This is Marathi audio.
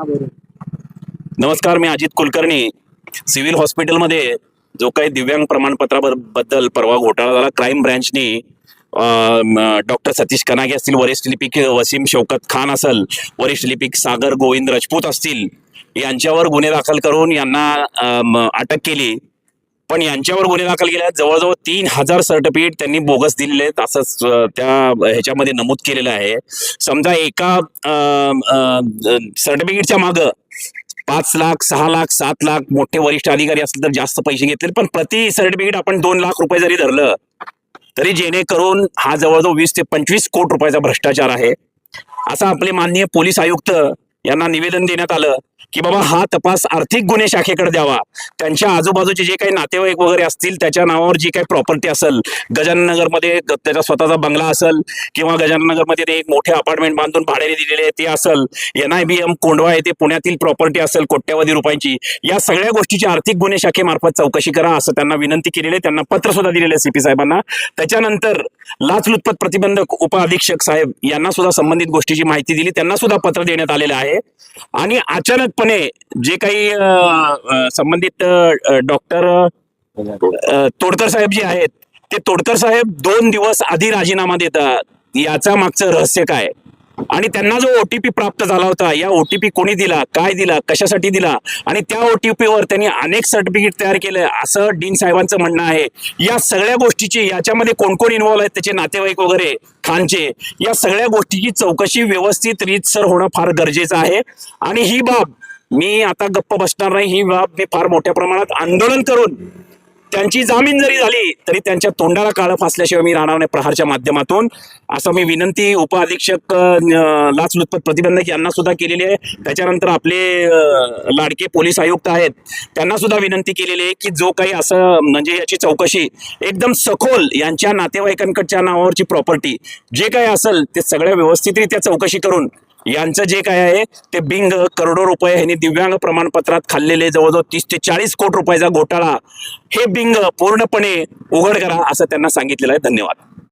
नमस्कार, मी अजित कुलकर्णी. सिव्हिल हॉस्पिटलमध्ये जो काही दिव्यांग प्रमाणपत्राबद्दल परवा घोटाळा झाला, क्राईम ब्रँचने डॉक्टर सतीश कनागे असतील, वरिष्ठ लिपिक वसीम शौकत खान असेल, वरिष्ठ लिपिक सागर गोविंद राजपूत असतील, यांच्यावर गुन्हे दाखल करून यांना अटक केली. पण यांच्यावर गुन्हे दाखल केले जवळजवळ 3000 सर्टिफिकेट त्यांनी बोगस दिलेले आहेत, असंच त्या ह्याच्यामध्ये नमूद केलेलं आहे. समजा एका सर्टिफिकेटच्या मागं 5 लाख, 6 लाख, 7 लाख मोठे वरिष्ठ अधिकारी असले तर जास्त पैसे घेतले, पण प्रति सर्टिफिकेट आपण 2 लाख रुपये जरी धरलं तरी जेणेकरून हा जवळजवळ 20 ते 25 कोटी रुपयाचा भ्रष्टाचार आहे, असं आपले माननीय पोलीस आयुक्त यांना निवेदन देण्यात आलं की बाबा हा तपास आर्थिक गुन्हे शाखेकडे द्यावा. त्यांच्या आजूबाजूचे जे काही नातेवाईक वगैरे असतील त्याच्या नावावर जी काही प्रॉपर्टी असेल, गजानन नगरमध्ये त्याचा स्वतःचा बंगला असेल किंवा गजानन नगरमध्ये ते एक मोठे अपार्टमेंट बांधून भाड्याने दिलेले ते असेल, NIBM कोंढवा येथे पुण्यातील प्रॉपर्टी असेल कोट्यवधी रुपयांची, या सगळ्या गोष्टीची आर्थिक गुन्हे शाखेमार्फत चौकशी करा असं त्यांना विनंती केलेली आहे. त्यांना पत्र सुद्धा दिलेलं आहे CP साहेबांना. त्याच्यानंतर लाचलुचपत प्रतिबंधक उपअधीक्षक साहेब यांना सुद्धा संबंधित गोष्टीची माहिती दिली, त्यांना सुद्धा पत्र देण्यात आलेलं आहे. आणि अचानकपणे जे काही संबंधित डॉक्टर तोडकर साहेब जे आहेत ते तोडकर साहेब 2 दिवस आधी राजीनामा देतात. याचा मागचं रहस्य काय, आणि त्यांना जो OTP प्राप्त झाला होता, या OTP कोणी दिला, काय दिला, कशासाठी दिला, आणि त्या OTPवर त्यांनी अनेक सर्टिफिकेट तयार केले असं डीन साहेबांचं म्हणणं आहे. या सगळ्या गोष्टीची, याच्यामध्ये कोण कोण इन्व्हॉल्व आहेत, त्याचे नातेवाईक वगैरे खानचे, या सगळ्या गोष्टीची चौकशी व्यवस्थित रीतसर होणं फार गरजेचं आहे. आणि ही बाब मी आता गप्प बसणार नाही, ही बाब मी फार मोठ्या प्रमाणात आंदोलन करून त्यांची जामीन जरी झाली तरी त्यांच्या तोंडाला काळं फासल्याशिवाय मी राहणार नाही प्रहारच्या माध्यमातून, असं मी विनंती उपअधीक्षक लाचलुचपत प्रतिबंधक यांना सुद्धा केलेली आहे. त्याच्यानंतर आपले लाडके पोलीस आयुक्त आहेत त्यांना सुद्धा विनंती केलेली आहे की जो काही असं म्हणजे याची चौकशी एकदम सखोल, यांच्या नातेवाईकांकडच्या नावावरची प्रॉपर्टी जे काही असेल ते सगळ्या व्यवस्थितरित्या चौकशी करून यांचं जे काय आहे ते बिंग करोडो रुपये ह्यांनी दिव्यांग प्रमाणपत्रात खाल्लेले जवळजवळ 30 ते 40 कोटी रुपयाचा घोटाळा, हे बिंग पूर्णपणे उघड करा असं त्यांना सांगितलेलं आहे. धन्यवाद.